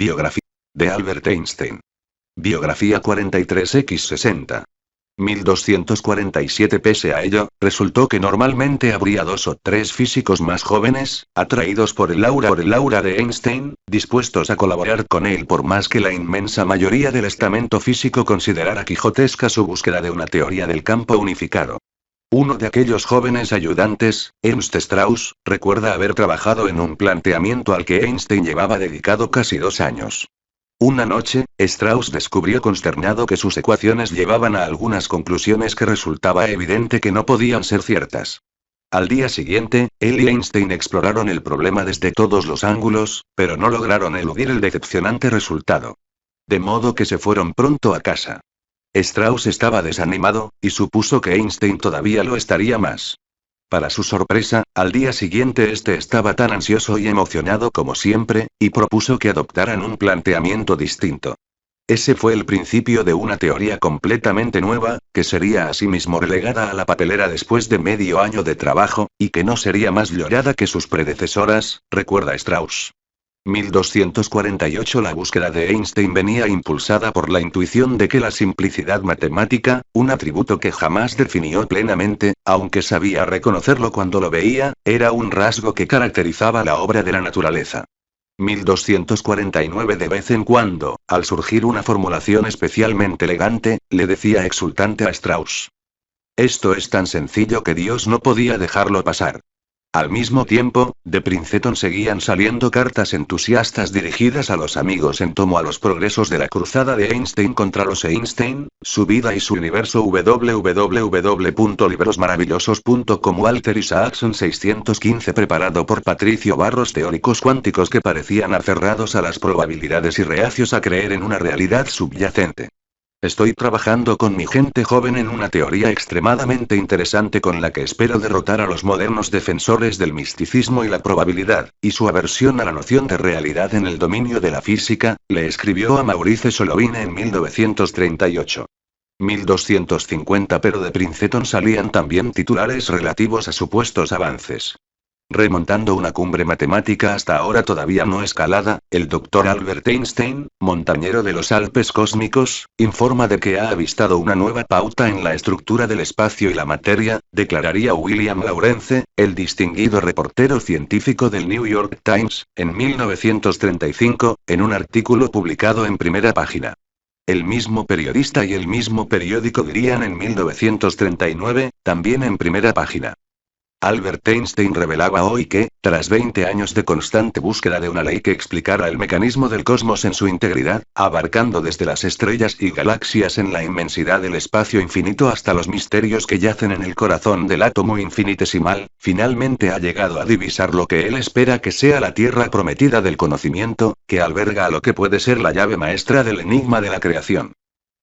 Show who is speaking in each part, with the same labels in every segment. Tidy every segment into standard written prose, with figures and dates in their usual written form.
Speaker 1: Biografía de Albert Einstein. Biografía 43x60. 1247. Pese a ello, resultó que normalmente habría 2 o 3 físicos más jóvenes, atraídos por el aura de Einstein, dispuestos a colaborar con él por más que la inmensa mayoría del estamento físico considerara quijotesca su búsqueda de una teoría del campo unificado. Uno de aquellos jóvenes ayudantes, Ernst Strauss, recuerda haber trabajado en un planteamiento al que Einstein llevaba dedicado casi 2 años. Una noche, Strauss descubrió consternado que sus ecuaciones llevaban a algunas conclusiones que resultaba evidente que no podían ser ciertas. Al día siguiente, él y Einstein exploraron el problema desde todos los ángulos, pero no lograron eludir el decepcionante resultado. De modo que se fueron pronto a casa. Strauss estaba desanimado, y supuso que Einstein todavía lo estaría más. Para su sorpresa, al día siguiente estaba tan ansioso y emocionado como siempre, y propuso que adoptaran un planteamiento distinto. Ese fue el principio de una teoría completamente nueva, que sería asimismo relegada a la papelera después de medio año de trabajo, y que no sería más llorada que sus predecesoras, recuerda Strauss. 1248. La búsqueda de Einstein venía impulsada por la intuición de que la simplicidad matemática, un atributo que jamás definió plenamente, aunque sabía reconocerlo cuando lo veía, era un rasgo que caracterizaba la obra de la naturaleza. 1249. De vez en cuando, al surgir una formulación especialmente elegante, le decía exultante a Strauss: esto es tan sencillo que Dios no podía dejarlo pasar. Al mismo tiempo, de Princeton seguían saliendo cartas entusiastas dirigidas a los amigos en tomo a los progresos de la cruzada de Einstein contra los Einstein, su vida y su universo. www.librosmaravillosos.com. Walter Isaacson 615. Preparado por Patricio Barros. Teóricos cuánticos que parecían aferrados a las probabilidades y reacios a creer en una realidad subyacente. Estoy trabajando con mi gente joven en una teoría extremadamente interesante con la que espero derrotar a los modernos defensores del misticismo y la probabilidad, y su aversión a la noción de realidad en el dominio de la física, le escribió a Maurice Solovine en 1938. 1250. Pero de Princeton salían también titulares relativos a supuestos avances. Remontando una cumbre matemática hasta ahora todavía no escalada, el Dr. Albert Einstein, montañero de los Alpes cósmicos, informa de que ha avistado una nueva pauta en la estructura del espacio y la materia, declararía William Lawrence, el distinguido reportero científico del New York Times, en 1935, en un artículo publicado en primera página. El mismo periodista y el mismo periódico dirían en 1939, también en primera página. Albert Einstein revelaba hoy que, tras 20 años de constante búsqueda de una ley que explicara el mecanismo del cosmos en su integridad, abarcando desde las estrellas y galaxias en la inmensidad del espacio infinito hasta los misterios que yacen en el corazón del átomo infinitesimal, finalmente ha llegado a divisar lo que él espera que sea la tierra prometida del conocimiento, que alberga a lo que puede ser la llave maestra del enigma de la creación.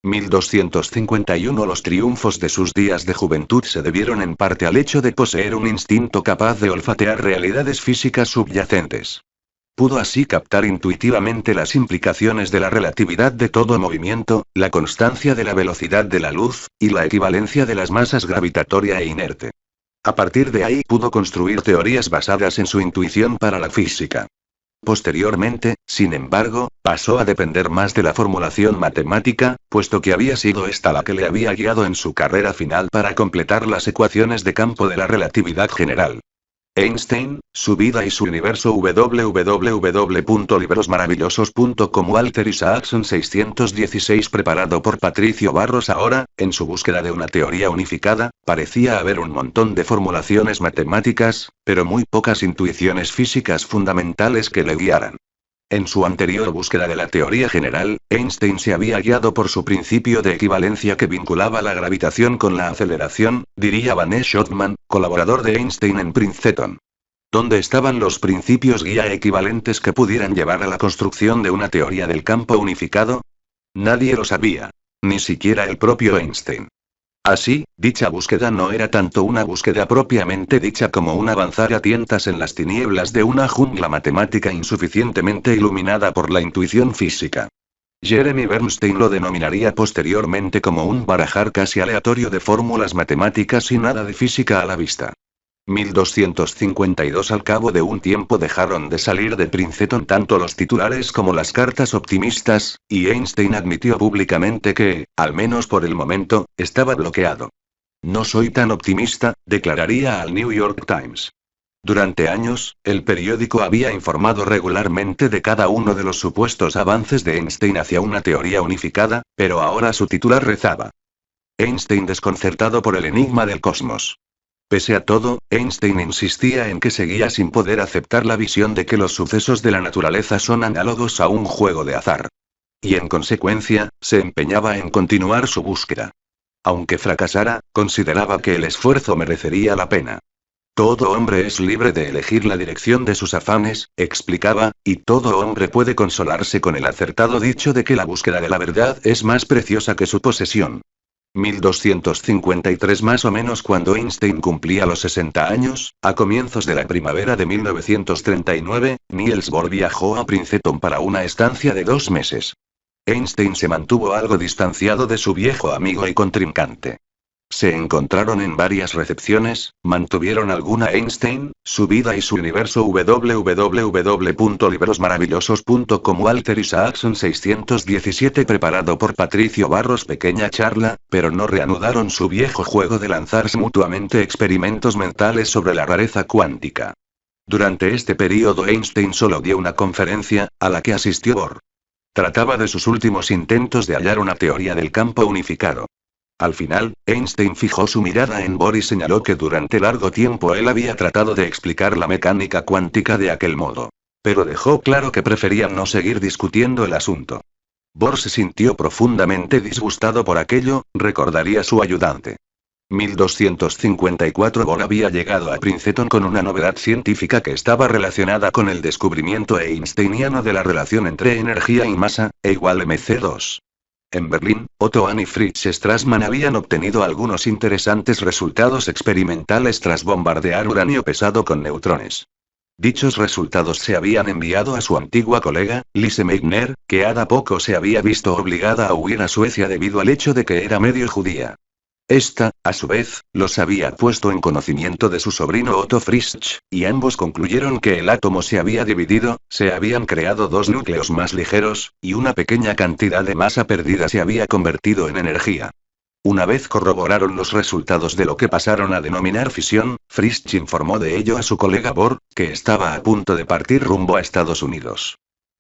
Speaker 1: 1251. Los triunfos de sus días de juventud se debieron en parte al hecho de poseer un instinto capaz de olfatear realidades físicas subyacentes. Pudo así captar intuitivamente las implicaciones de la relatividad de todo movimiento, la constancia de la velocidad de la luz, y la equivalencia de las masas gravitatoria e inerte. A partir de ahí pudo construir teorías basadas en su intuición para la física. Posteriormente, sin embargo, pasó a depender más de la formulación matemática, puesto que había sido esta la que le había guiado en su carrera final para completar las ecuaciones de campo de la relatividad general. Einstein, su vida y su universo. www.librosmaravillosos.com. Walter Isaacson 616. Preparado por Patricio Barros. Ahora, en su búsqueda de una teoría unificada, parecía haber un montón de formulaciones matemáticas, pero muy pocas intuiciones físicas fundamentales que le guiaran. En su anterior búsqueda de la teoría general, Einstein se había guiado por su principio de equivalencia que vinculaba la gravitación con la aceleración, diría Vaness Schotman, colaborador de Einstein en Princeton. ¿Dónde estaban los principios guía equivalentes que pudieran llevar a la construcción de una teoría del campo unificado? Nadie lo sabía. Ni siquiera el propio Einstein. Así, dicha búsqueda no era tanto una búsqueda propiamente dicha como un avanzar a tientas en las tinieblas de una jungla matemática insuficientemente iluminada por la intuición física. Jeremy Bernstein lo denominaría posteriormente como un barajar casi aleatorio de fórmulas matemáticas y nada de física a la vista. 1252. Al cabo de un tiempo dejaron de salir de Princeton tanto los titulares como las cartas optimistas, y Einstein admitió públicamente que, al menos por el momento, estaba bloqueado. No soy tan optimista, declararía al New York Times. Durante años, el periódico había informado regularmente de cada uno de los supuestos avances de Einstein hacia una teoría unificada, pero ahora su titular rezaba: Einstein desconcertado por el enigma del cosmos. Pese a todo, Einstein insistía en que seguía sin poder aceptar la visión de que los sucesos de la naturaleza son análogos a un juego de azar. Y en consecuencia, se empeñaba en continuar su búsqueda. Aunque fracasara, consideraba que el esfuerzo merecería la pena. Todo hombre es libre de elegir la dirección de sus afanes, explicaba, y todo hombre puede consolarse con el acertado dicho de que la búsqueda de la verdad es más preciosa que su posesión. 1253. Más o menos cuando Einstein cumplía los 60 años, a comienzos de la primavera de 1939, Niels Bohr viajó a Princeton para una estancia de 2 meses. Einstein se mantuvo algo distanciado de su viejo amigo y contrincante. Se encontraron en varias recepciones, mantuvieron alguna Einstein, su vida y su universo. www.librosmaravillosos.com. Walter Isaacson 617. Preparado por Patricio Barros. Pequeña charla, pero no reanudaron su viejo juego de lanzarse mutuamente experimentos mentales sobre la rareza cuántica. Durante este período Einstein solo dio una conferencia, a la que asistió Bohr. Trataba de sus últimos intentos de hallar una teoría del campo unificado. Al final, Einstein fijó su mirada en Bohr y señaló que durante largo tiempo él había tratado de explicar la mecánica cuántica de aquel modo. Pero dejó claro que prefería no seguir discutiendo el asunto. Bohr se sintió profundamente disgustado por aquello, recordaría su ayudante. 1254. Bohr había llegado a Princeton con una novedad científica que estaba relacionada con el descubrimiento einsteiniano de la relación entre energía y masa, =mc2. En Berlín, Otto Hahn y Fritz Strassmann habían obtenido algunos interesantes resultados experimentales tras bombardear uranio pesado con neutrones. Dichos resultados se habían enviado a su antigua colega, Lise Meitner, que hada poco se había visto obligada a huir a Suecia debido al hecho de que era medio judía. Esta, a su vez, los había puesto en conocimiento de su sobrino Otto Frisch, y ambos concluyeron que el átomo se había dividido, se habían creado 2 núcleos más ligeros, y una pequeña cantidad de masa perdida se había convertido en energía. Una vez corroboraron los resultados de lo que pasaron a denominar fisión, Frisch informó de ello a su colega Bohr, que estaba a punto de partir rumbo a Estados Unidos.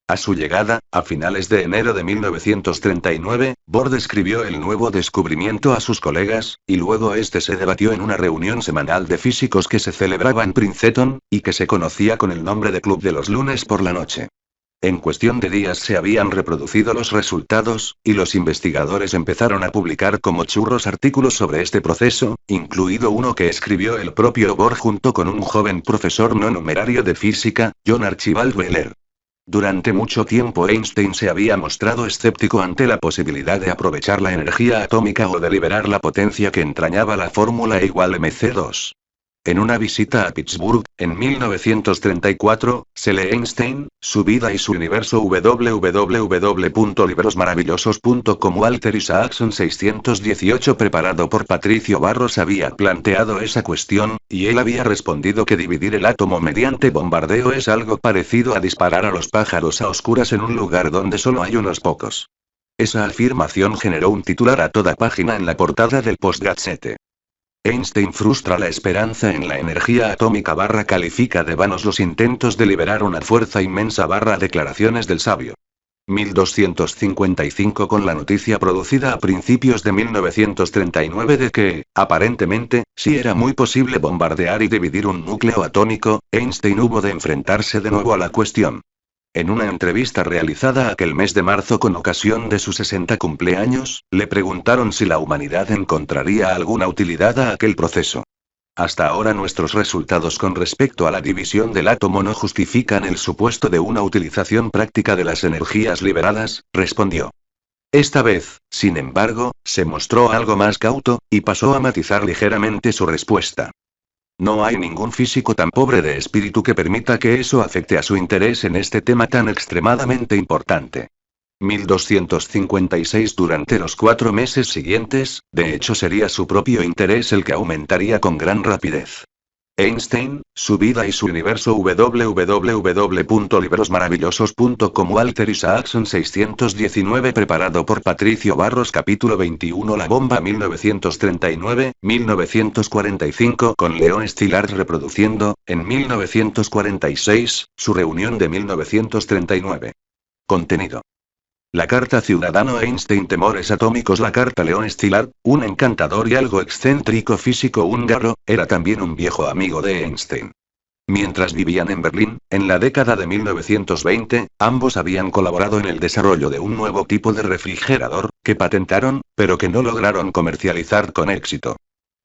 Speaker 1: A su llegada, a finales de enero de 1939, Bohr describió el nuevo descubrimiento a sus colegas, y luego este se debatió en una reunión semanal de físicos que se celebraba en Princeton, y que se conocía con el nombre de Club de los lunes por la noche. En cuestión de días se habían reproducido los resultados, y los investigadores empezaron a publicar como churros artículos sobre este proceso, incluido uno que escribió el propio Bohr junto con un joven profesor no numerario de física, John Archibald Wheeler. Durante mucho tiempo Einstein se había mostrado escéptico ante la posibilidad de aprovechar la energía atómica o de liberar la potencia que entrañaba la fórmula =mc2. En una visita a Pittsburgh, en 1934, se lee Einstein, su vida y su universo. www.librosmaravillosos.com. Walter Isaacson 618. Preparado por Patricio Barros había planteado esa cuestión, y él había respondido que dividir el átomo mediante bombardeo es algo parecido a disparar a los pájaros a oscuras en un lugar donde solo hay unos pocos. Esa afirmación generó un titular a toda página en la portada del Post-Gazette. Einstein frustra la esperanza en la energía atómica / califica de vanos los intentos de liberar una fuerza inmensa / declaraciones del sabio. 1255. Con la noticia producida a principios de 1939 de que, aparentemente, sí era muy posible bombardear y dividir un núcleo atómico, Einstein hubo de enfrentarse de nuevo a la cuestión. En una entrevista realizada aquel mes de marzo con ocasión de su 60 cumpleaños, le preguntaron si la humanidad encontraría alguna utilidad a aquel proceso. Hasta ahora nuestros resultados con respecto a la división del átomo no justifican el supuesto de una utilización práctica de las energías liberadas, respondió. Esta vez, sin embargo, se mostró algo más cauto, y pasó a matizar ligeramente su respuesta. No hay ningún físico tan pobre de espíritu que permita que eso afecte a su interés en este tema tan extremadamente importante. 1256. Durante los 4 meses siguientes, de hecho sería su propio interés el que aumentaría con gran rapidez. Einstein, su vida y su universo www.librosmaravillosos.com Walter Isaacson 619 preparado por Patricio Barros Capítulo 21 La bomba 1939-1945 con Leon Szilard reproduciendo, en 1946, su reunión de 1939. Contenido. La carta Ciudadano Einstein Temores atómicos La carta Leon Szilard, un encantador y algo excéntrico físico húngaro, era también un viejo amigo de Einstein. Mientras vivían en Berlín, en la década de 1920, ambos habían colaborado en el desarrollo de un nuevo tipo de refrigerador, que patentaron, pero que no lograron comercializar con éxito.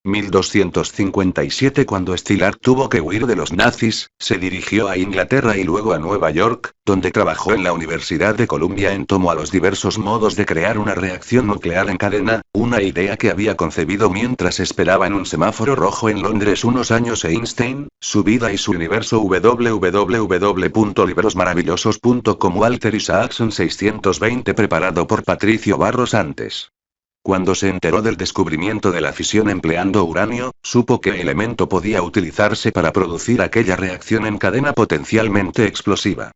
Speaker 1: 1257 Cuando Szilard tuvo que huir de los nazis, se dirigió a Inglaterra y luego a Nueva York, donde trabajó en la Universidad de Columbia en torno a los diversos modos de crear una reacción nuclear en cadena, una idea que había concebido mientras esperaba en un semáforo rojo en Londres unos años. Einstein, su vida y su universo www.librosmaravillosos.com Walter Isaacson 620 preparado por Patricio Barros antes. Cuando se enteró del descubrimiento de la fisión empleando uranio, supo que el elemento podía utilizarse para producir aquella reacción en cadena potencialmente explosiva.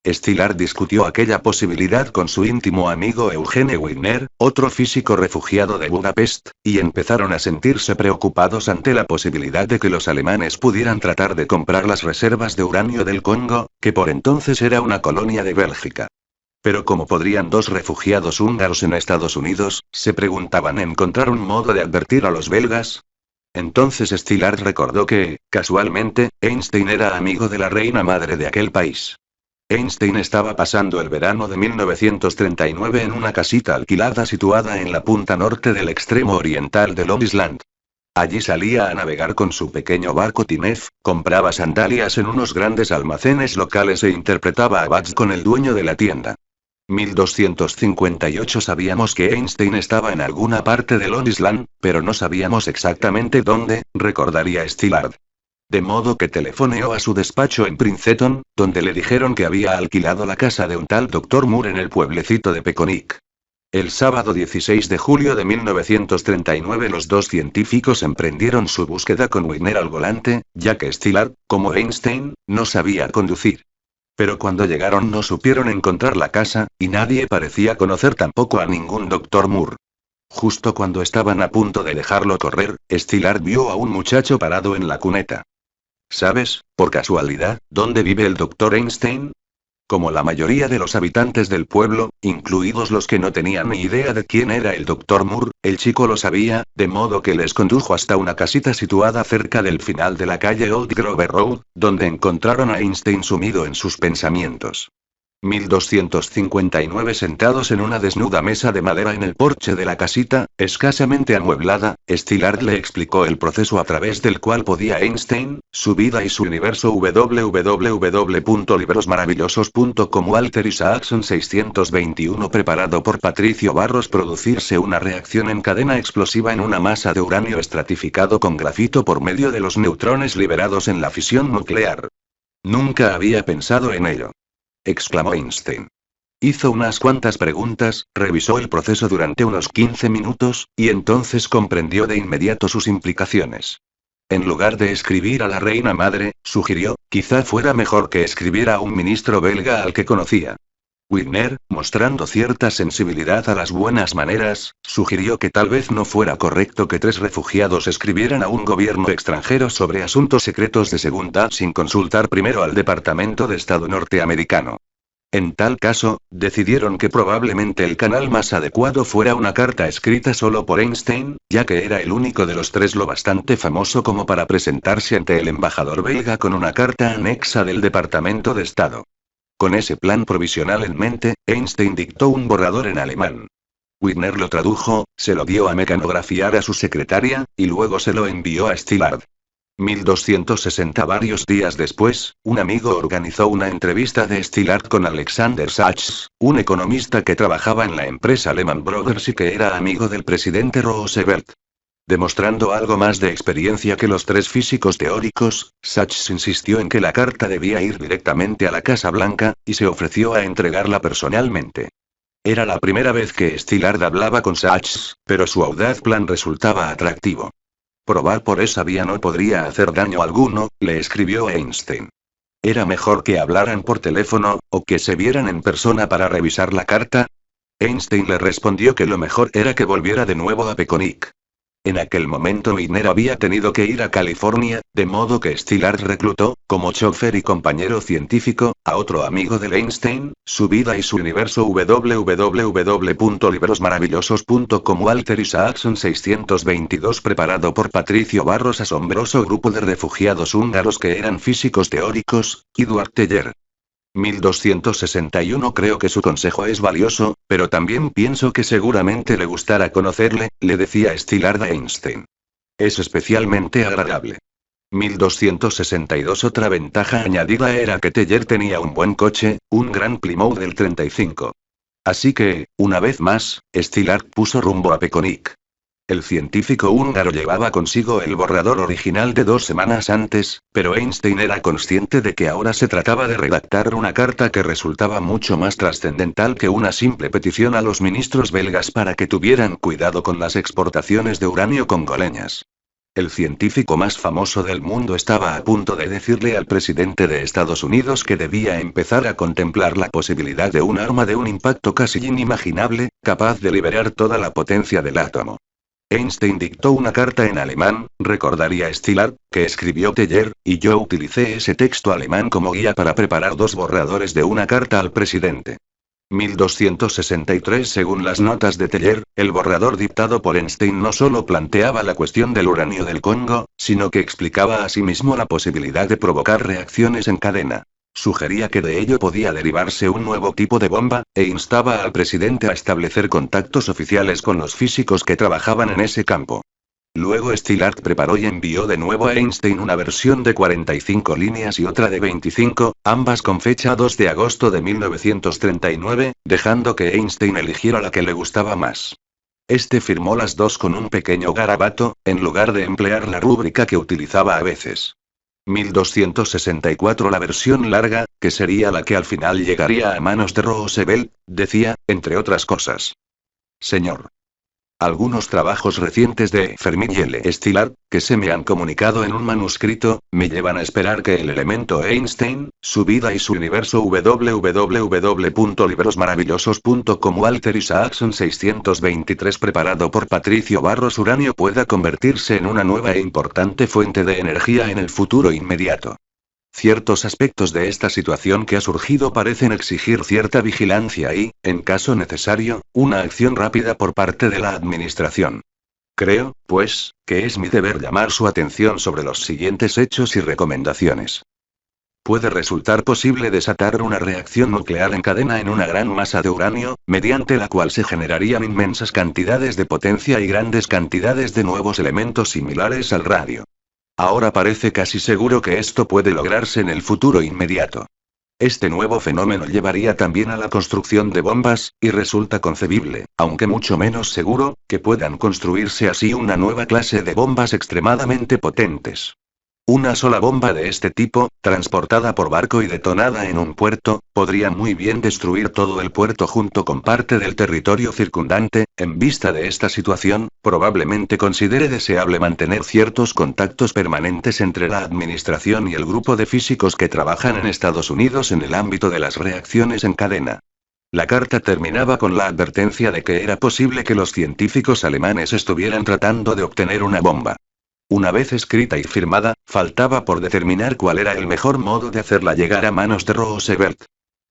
Speaker 1: Szilard discutió aquella posibilidad con su íntimo amigo Eugene Wigner, otro físico refugiado de Budapest, y empezaron a sentirse preocupados ante la posibilidad de que los alemanes pudieran tratar de comprar las reservas de uranio del Congo, que por entonces era una colonia de Bélgica. Pero ¿cómo podrían dos refugiados húngaros en Estados Unidos? Se preguntaban encontrar un modo de advertir a los belgas. Entonces Szilard recordó que, casualmente, Einstein era amigo de la reina madre de aquel país. Einstein estaba pasando el verano de 1939 en una casita alquilada situada en la punta norte del extremo oriental de Long Island. Allí salía a navegar con su pequeño barco Tinef, compraba sandalias en unos grandes almacenes locales e interpretaba a Bats con el dueño de la tienda. 1258 Sabíamos que Einstein estaba en alguna parte de Long Island, pero no sabíamos exactamente dónde, recordaría Szilard. De modo que telefoneó a su despacho en Princeton, donde le dijeron que había alquilado la casa de un tal Dr. Moore en el pueblecito de Peconic. El sábado 16 de julio de 1939 los dos científicos emprendieron su búsqueda con Wigner al volante, ya que Szilard, como Einstein, no sabía conducir. Pero cuando llegaron no supieron encontrar la casa, y nadie parecía conocer tampoco a ningún Dr. Moore. Justo cuando estaban a punto de dejarlo correr, Szilard vio a un muchacho parado en la cuneta. ¿Sabes, por casualidad, dónde vive el Dr. Einstein? Como la mayoría de los habitantes del pueblo, incluidos los que no tenían ni idea de quién era el Dr. Moore, el chico lo sabía, de modo que les condujo hasta una casita situada cerca del final de la calle Old Grover Road, donde encontraron a Einstein sumido en sus pensamientos. 1259 Sentados en una desnuda mesa de madera en el porche de la casita, escasamente amueblada, Szilard le explicó el proceso a través del cual podía Einstein, su vida y su universo www.librosmaravillosos.com Walter Isaacson 621 preparado por Patricio Barros producirse una reacción en cadena explosiva en una masa de uranio estratificado con grafito por medio de los neutrones liberados en la fisión nuclear. Nunca había pensado en ello, exclamó Einstein. Hizo unas cuantas preguntas, revisó el proceso durante unos 15 minutos, y entonces comprendió de inmediato sus implicaciones. En lugar de escribir a la reina madre, sugirió, quizá fuera mejor que escribiera a un ministro belga al que conocía. Wigner, mostrando cierta sensibilidad a las buenas maneras, sugirió que tal vez no fuera correcto que tres refugiados escribieran a un gobierno extranjero sobre asuntos secretos de seguridad sin consultar primero al Departamento de Estado norteamericano. En tal caso, decidieron que probablemente el canal más adecuado fuera una carta escrita solo por Einstein, ya que era el único de los tres lo bastante famoso como para presentarse ante el embajador belga con una carta anexa del Departamento de Estado. Con ese plan provisional en mente, Einstein dictó un borrador en alemán. Wigner lo tradujo, se lo dio a mecanografiar a su secretaria, y luego se lo envió a Szilard. 1260 Varios días después, un amigo organizó una entrevista de Szilard con Alexander Sachs, un economista que trabajaba en la empresa Lehman Brothers y que era amigo del presidente Roosevelt. Demostrando algo más de experiencia que los tres físicos teóricos, Sachs insistió en que la carta debía ir directamente a la Casa Blanca, y se ofreció a entregarla personalmente. Era la primera vez que Szilard hablaba con Sachs, pero su audaz plan resultaba atractivo. Probar por esa vía no podría hacer daño alguno, le escribió Einstein. ¿Era mejor que hablaran por teléfono, o que se vieran en persona para revisar la carta? Einstein le respondió que lo mejor era que volviera de nuevo a Peconic. En aquel momento Miner había tenido que ir a California, de modo que Szilard reclutó, como chofer y compañero científico, a otro amigo de Einstein, su vida y su universo www.librosmaravillosos.com Walter Isaacson 622 preparado por Patricio Barros asombroso grupo de refugiados húngaros que eran físicos teóricos, Eduard Teller. 1261 Creo que su consejo es valioso, pero también pienso que seguramente le gustará conocerle, le decía Szilard a Einstein. Es especialmente agradable. 1262 Otra ventaja añadida era que Teller tenía un buen coche, un gran Plymouth del 35. Así que, una vez más, Szilard puso rumbo a Peconic. El científico húngaro llevaba consigo el borrador original de 2 semanas antes, pero Einstein era consciente de que ahora se trataba de redactar una carta que resultaba mucho más trascendental que una simple petición a los ministros belgas para que tuvieran cuidado con las exportaciones de uranio congoleñas. El científico más famoso del mundo estaba a punto de decirle al presidente de Estados Unidos que debía empezar a contemplar la posibilidad de un arma de un impacto casi inimaginable, capaz de liberar toda la potencia del átomo. Einstein dictó una carta en alemán, recordaría Szilard, que escribió Teller, y yo utilicé ese texto alemán como guía para preparar 2 borradores de una carta al presidente. 1263 Según las notas de Teller, el borrador dictado por Einstein no solo planteaba la cuestión del uranio del Congo, sino que explicaba asimismo la posibilidad de provocar reacciones en cadena. Sugería que de ello podía derivarse un nuevo tipo de bomba, e instaba al presidente a establecer contactos oficiales con los físicos que trabajaban en ese campo. Luego Szilard preparó y envió de nuevo a Einstein una versión de 45 líneas y otra de 25, ambas con fecha 2 de agosto de 1939, dejando que Einstein eligiera la que le gustaba más. Este firmó las 2 con un pequeño garabato, en lugar de emplear la rúbrica que utilizaba a veces. 1264 La versión larga, que sería la que al final llegaría a manos de Roosevelt, decía, entre otras cosas. Señor. Algunos trabajos recientes de Fermi y L. Szilard, que se me han comunicado en un manuscrito, me llevan a esperar que el elemento Einstein, su vida y su universo www.librosmaravillosos.com Walter Isaacson 623 preparado por Patricio Barros Uranio pueda convertirse en una nueva e importante fuente de energía en el futuro inmediato. Ciertos aspectos de esta situación que ha surgido parecen exigir cierta vigilancia y, en caso necesario, una acción rápida por parte de la Administración. Creo, pues, que es mi deber llamar su atención sobre los siguientes hechos y recomendaciones. Puede resultar posible desatar una reacción nuclear en cadena en una gran masa de uranio, mediante la cual se generarían inmensas cantidades de potencia y grandes cantidades de nuevos elementos similares al radio. Ahora parece casi seguro que esto puede lograrse en el futuro inmediato. Este nuevo fenómeno llevaría también a la construcción de bombas, y resulta concebible, aunque mucho menos seguro, que puedan construirse así una nueva clase de bombas extremadamente potentes. Una sola bomba de este tipo, transportada por barco y detonada en un puerto, podría muy bien destruir todo el puerto junto con parte del territorio circundante. En vista de esta situación, probablemente considere deseable mantener ciertos contactos permanentes entre la Administración y el grupo de físicos que trabajan en Estados Unidos en el ámbito de las reacciones en cadena. La carta terminaba con la advertencia de que era posible que los científicos alemanes estuvieran tratando de obtener una bomba. Una vez escrita y firmada, faltaba por determinar cuál era el mejor modo de hacerla llegar a manos de Roosevelt.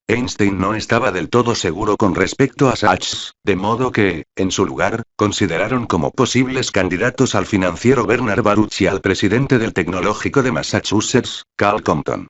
Speaker 1: Einstein no estaba del todo seguro con respecto a Sachs, de modo que, en su lugar, consideraron como posibles candidatos al financiero Bernard Baruch y al presidente del Tecnológico de Massachusetts, Cal Compton.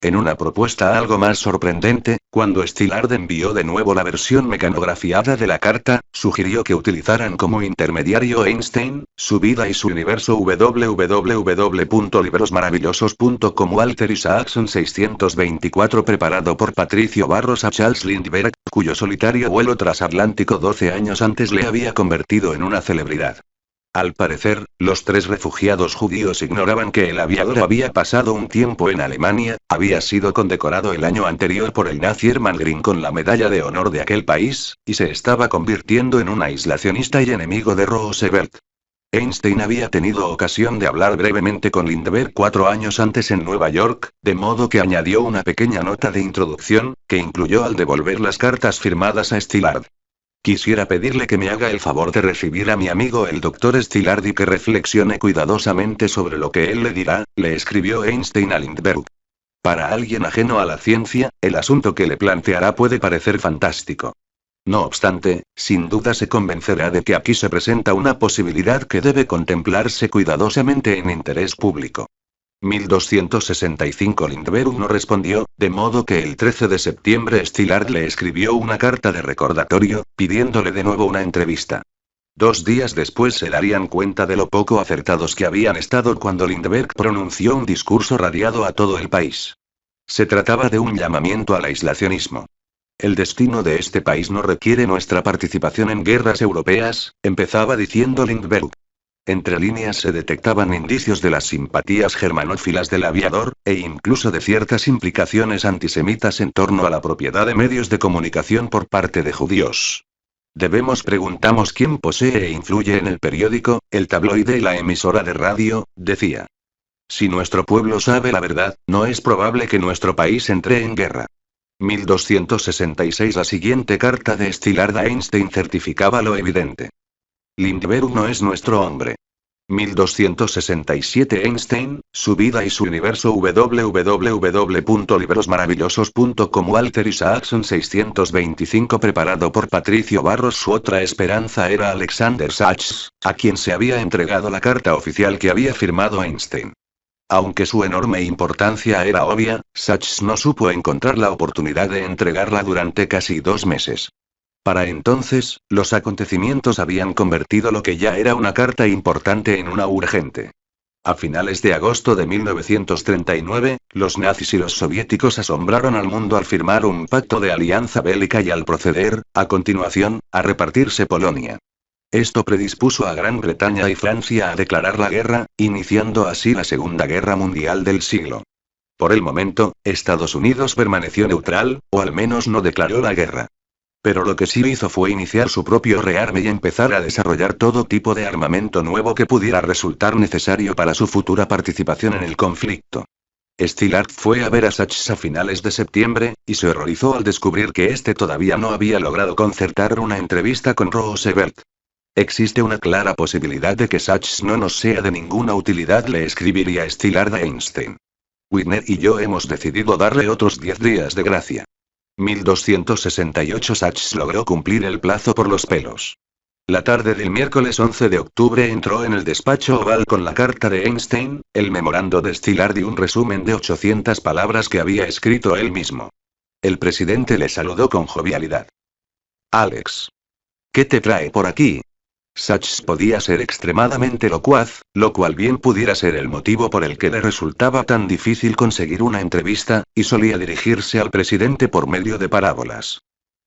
Speaker 1: En una propuesta algo más sorprendente, cuando Szilard envió de nuevo la versión mecanografiada de la carta, sugirió que utilizaran como intermediario Einstein, su vida y su universo www.librosmaravillosos.com Walter Isaacson 624 preparado por Patricio Barros a Charles Lindbergh, cuyo solitario vuelo transatlántico 12 años antes le había convertido en una celebridad. Al parecer, los 3 refugiados judíos ignoraban que el aviador había pasado un tiempo en Alemania, había sido condecorado el año anterior por el nazi Hermann Göring con la medalla de honor de aquel país, y se estaba convirtiendo en un aislacionista y enemigo de Roosevelt. Einstein había tenido ocasión de hablar brevemente con Lindbergh 4 años antes en Nueva York, de modo que añadió una pequeña nota de introducción, que incluyó al devolver las cartas firmadas a Szilard. Quisiera pedirle que me haga el favor de recibir a mi amigo el Dr. Szilard y que reflexione cuidadosamente sobre lo que él le dirá, le escribió Einstein a Lindbergh. Para alguien ajeno a la ciencia, el asunto que le planteará puede parecer fantástico. No obstante, sin duda se convencerá de que aquí se presenta una posibilidad que debe contemplarse cuidadosamente en interés público. 1265 Lindbergh no respondió, de modo que el 13 de septiembre Szilard le escribió una carta de recordatorio, pidiéndole de nuevo una entrevista. 2 días después se darían cuenta de lo poco acertados que habían estado cuando Lindbergh pronunció un discurso radiado a todo el país. Se trataba de un llamamiento al aislacionismo. El destino de este país no requiere nuestra participación en guerras europeas, empezaba diciendo Lindbergh. Entre líneas se detectaban indicios de las simpatías germanófilas del aviador, e incluso de ciertas implicaciones antisemitas en torno a la propiedad de medios de comunicación por parte de judíos. Preguntamos quién posee e influye en el periódico, el tabloide y la emisora de radio, decía. Si nuestro pueblo sabe la verdad, no es probable que nuestro país entre en guerra. 1266 La siguiente carta de Szilard a Einstein certificaba lo evidente. Lindbergh no es nuestro hombre. 1267 Einstein, su vida y su universo www.librosmaravillosos.com Walter Isaacson 625 Preparado por Patricio Barros. Su otra esperanza era Alexander Sachs, a quien se había entregado la carta oficial que había firmado Einstein. Aunque su enorme importancia era obvia, Sachs no supo encontrar la oportunidad de entregarla durante casi 2 meses. Para entonces, los acontecimientos habían convertido lo que ya era una carta importante en una urgente. A finales de agosto de 1939, los nazis y los soviéticos asombraron al mundo al firmar un pacto de alianza bélica y al proceder, a continuación, a repartirse Polonia. Esto predispuso a Gran Bretaña y Francia a declarar la guerra, iniciando así la Segunda Guerra Mundial del siglo. Por el momento, Estados Unidos permaneció neutral, o al menos no declaró la guerra. Pero lo que sí hizo fue iniciar su propio rearme y empezar a desarrollar todo tipo de armamento nuevo que pudiera resultar necesario para su futura participación en el conflicto. Szilard fue a ver a Sachs a finales de septiembre, y se horrorizó al descubrir que éste todavía no había logrado concertar una entrevista con Roosevelt. Existe una clara posibilidad de que Sachs no nos sea de ninguna utilidad, le escribiría Szilard a Einstein. Whitney y yo hemos decidido darle otros 10 días de gracia. 1268 Sachs logró cumplir el plazo por los pelos. La tarde del miércoles 11 de octubre entró en el despacho oval con la carta de Einstein, el memorando de Szilard y un resumen de 800 palabras que había escrito él mismo. El presidente le saludó con jovialidad. Alex. ¿Qué te trae por aquí? Sachs podía ser extremadamente locuaz, lo cual bien pudiera ser el motivo por el que le resultaba tan difícil conseguir una entrevista, y solía dirigirse al presidente por medio de parábolas.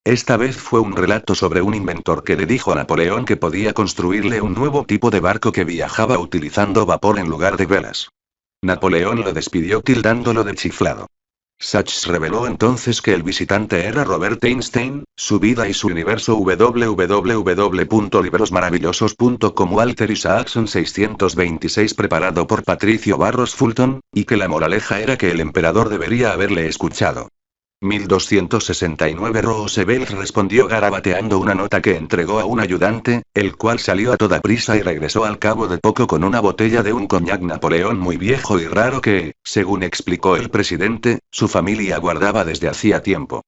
Speaker 1: Esta vez fue un relato sobre un inventor que le dijo a Napoleón que podía construirle un nuevo tipo de barco que viajaba utilizando vapor en lugar de velas. Napoleón lo despidió tildándolo de chiflado. Sachs reveló entonces que el visitante era Robert Einstein, su vida y su universo www.librosmaravillosos.com Walter Isaacson 626 preparado por Patricio Barros Fulton, y que la moraleja era que el emperador debería haberle escuchado. 1269 Roosevelt respondió garabateando una nota que entregó a un ayudante, el cual salió a toda prisa y regresó al cabo de poco con una botella de un coñac Napoleón muy viejo y raro que, según explicó el presidente, su familia guardaba desde hacía tiempo.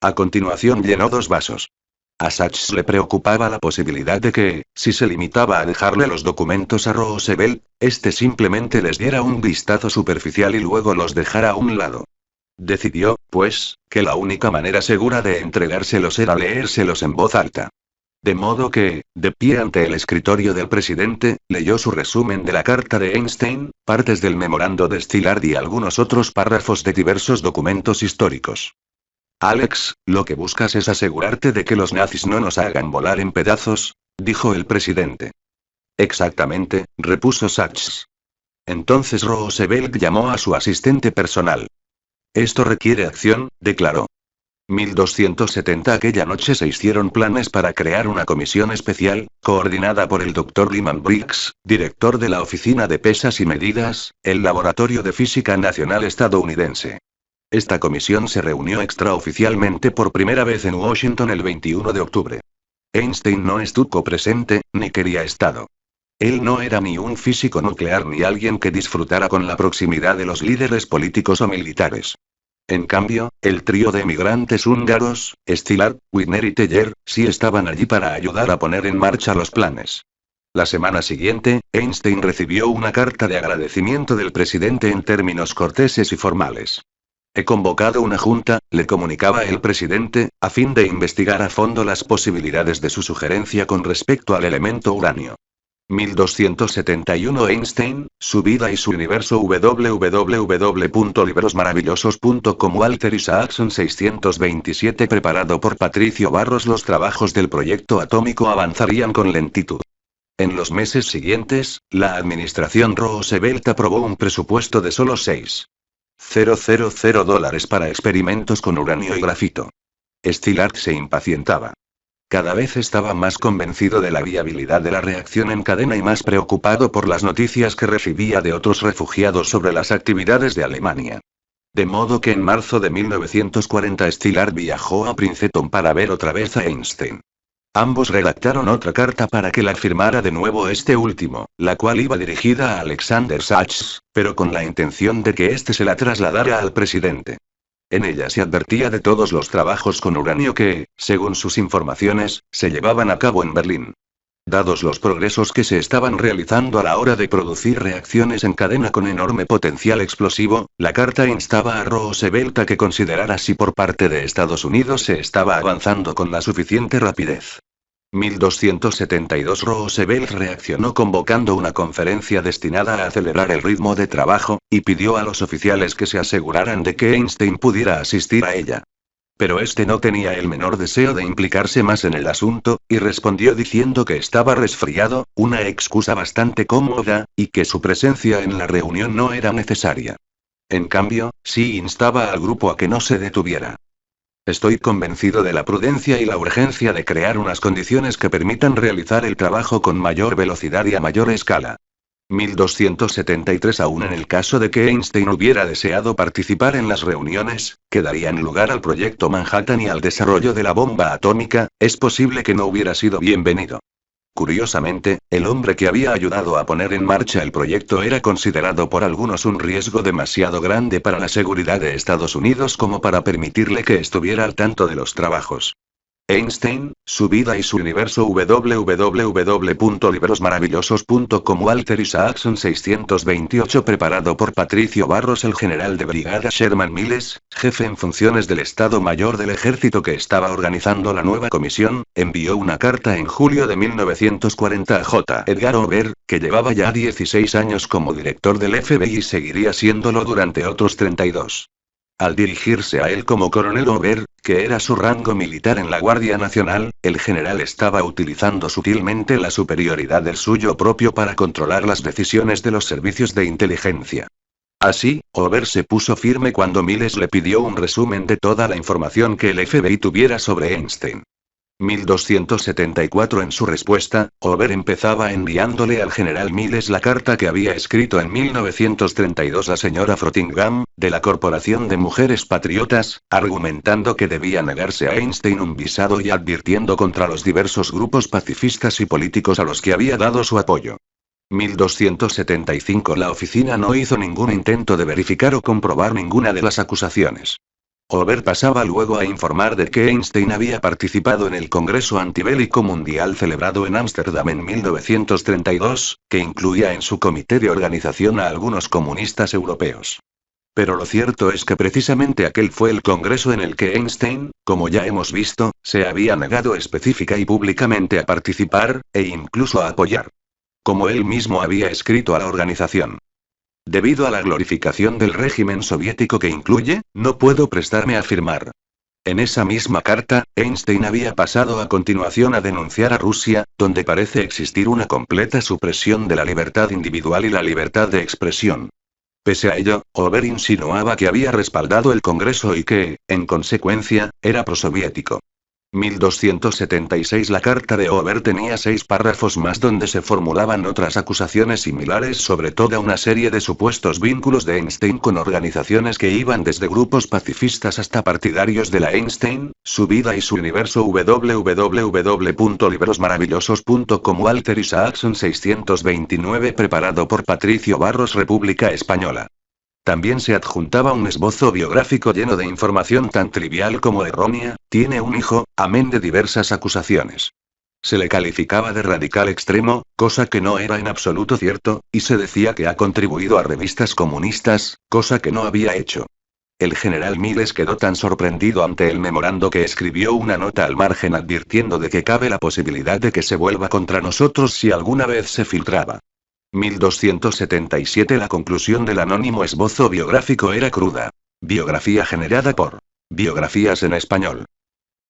Speaker 1: A continuación llenó 2 vasos. A Sachs le preocupaba la posibilidad de que, si se limitaba a dejarle los documentos a Roosevelt, este simplemente les diera un vistazo superficial y luego los dejara a un lado. Decidió, pues, que la única manera segura de entregárselos era leérselos en voz alta. De modo que, de pie ante el escritorio del presidente, leyó su resumen de la carta de Einstein, partes del memorando de Szilard y algunos otros párrafos de diversos documentos históricos. Alex, lo que buscas es asegurarte de que los nazis no nos hagan volar en pedazos, dijo el presidente. Exactamente, repuso Sachs. Entonces Roosevelt llamó a su asistente personal. Esto requiere acción, declaró. 1270. Aquella noche se hicieron planes para crear una comisión especial, coordinada por el Dr. Lyman Briggs, director de la Oficina de Pesas y Medidas, el Laboratorio de Física Nacional estadounidense. Esta comisión se reunió extraoficialmente por primera vez en Washington el 21 de octubre. Einstein no estuvo presente, ni quería estado. Él no era ni un físico nuclear ni alguien que disfrutara con la proximidad de los líderes políticos o militares. En cambio, el trío de emigrantes húngaros, Szilard, Wigner y Teller, sí estaban allí para ayudar a poner en marcha los planes. La semana siguiente, Einstein recibió una carta de agradecimiento del presidente en términos corteses y formales. He convocado una junta, le comunicaba el presidente, a fin de investigar a fondo las posibilidades de su sugerencia con respecto al elemento uranio. 1271. Einstein, su vida y su universo. www.librosmaravillosos.com. Walter Isaacson 627. Preparado por Patricio Barros. Los trabajos del proyecto atómico avanzarían con lentitud. En los meses siguientes, la administración Roosevelt aprobó un presupuesto de solo $6,000 para experimentos con uranio y grafito. Szilard se impacientaba. Cada vez estaba más convencido de la viabilidad de la reacción en cadena y más preocupado por las noticias que recibía de otros refugiados sobre las actividades de Alemania. De modo que en marzo de 1940 Szilard viajó a Princeton para ver otra vez a Einstein. Ambos redactaron otra carta para que la firmara de nuevo este último, la cual iba dirigida a Alexander Sachs, pero con la intención de que éste se la trasladara al presidente. En ella se advertía de todos los trabajos con uranio que, según sus informaciones, se llevaban a cabo en Berlín. Dados los progresos que se estaban realizando a la hora de producir reacciones en cadena con enorme potencial explosivo, la carta instaba a Roosevelt a que considerara si por parte de Estados Unidos se estaba avanzando con la suficiente rapidez. 1272. Roosevelt reaccionó convocando una conferencia destinada a acelerar el ritmo de trabajo, y pidió a los oficiales que se aseguraran de que Einstein pudiera asistir a ella. Pero este no tenía el menor deseo de implicarse más en el asunto, y respondió diciendo que estaba resfriado, una excusa bastante cómoda, y que su presencia en la reunión no era necesaria. En cambio, sí instaba al grupo a que no se detuviera. Estoy convencido de la prudencia y la urgencia de crear unas condiciones que permitan realizar el trabajo con mayor velocidad y a mayor escala. 1273. Aún en el caso de que Einstein hubiera deseado participar en las reuniones, que darían lugar al proyecto Manhattan y al desarrollo de la bomba atómica, es posible que no hubiera sido bienvenido. Curiosamente, el hombre que había ayudado a poner en marcha el proyecto era considerado por algunos un riesgo demasiado grande para la seguridad de Estados Unidos como para permitirle que estuviera al tanto de los trabajos. Einstein, su vida y su universo. www.librosmaravillosos.com. Walter Isaacson 628. Preparado por Patricio Barros. El general de brigada Sherman Miles, jefe en funciones del Estado Mayor del Ejército que estaba organizando la nueva comisión, envió una carta en julio de 1940 a J. Edgar Hoover, que llevaba ya 16 años como director del FBI y seguiría siéndolo durante otros 32. Al dirigirse a él como coronel Hoover, que era su rango militar en la Guardia Nacional, el general estaba utilizando sutilmente la superioridad del suyo propio para controlar las decisiones de los servicios de inteligencia. Así, Hoover se puso firme cuando Miles le pidió un resumen de toda la información que el FBI tuviera sobre Einstein. 1274. En su respuesta, Hoover empezaba enviándole al general Miles la carta que había escrito en 1932 la señora Frottingham, de la Corporación de Mujeres Patriotas, argumentando que debía negarse a Einstein un visado y advirtiendo contra los diversos grupos pacifistas y políticos a los que había dado su apoyo. 1275. La oficina no hizo ningún intento de verificar o comprobar ninguna de las acusaciones. Hoover pasaba luego a informar de que Einstein había participado en el Congreso Antibélico Mundial celebrado en Ámsterdam en 1932, que incluía en su comité de organización a algunos comunistas europeos. Pero lo cierto es que precisamente aquel fue el congreso en el que Einstein, como ya hemos visto, se había negado específica y públicamente a participar, e incluso a apoyar. Como él mismo había escrito a la organización. Debido a la glorificación del régimen soviético que incluye, no puedo prestarme a firmar. En esa misma carta, Einstein había pasado a continuación a denunciar a Rusia, donde parece existir una completa supresión de la libertad individual y la libertad de expresión. Pese a ello, Ober insinuaba que había respaldado el Congreso y que, en consecuencia, era prosoviético. 1276. La carta de Ober tenía 6 párrafos más donde se formulaban otras acusaciones similares sobre toda una serie de supuestos vínculos de Einstein con organizaciones que iban desde grupos pacifistas hasta partidarios de la Einstein, su vida y su universo. www.librosmaravillosos.com. Walter Isaacson 629. Preparado por Patricio Barros. República Española. También se adjuntaba un esbozo biográfico lleno de información tan trivial como errónea. Tiene un hijo, amén de diversas acusaciones. Se le calificaba de radical extremo, cosa que no era en absoluto cierto, y se decía que ha contribuido a revistas comunistas, cosa que no había hecho. El general Miles quedó tan sorprendido ante el memorando que escribió una nota al margen advirtiendo de que cabe la posibilidad de que se vuelva contra nosotros si alguna vez se filtraba. 1277. La conclusión del anónimo esbozo biográfico era cruda. Biografía generada por Biografías en Español.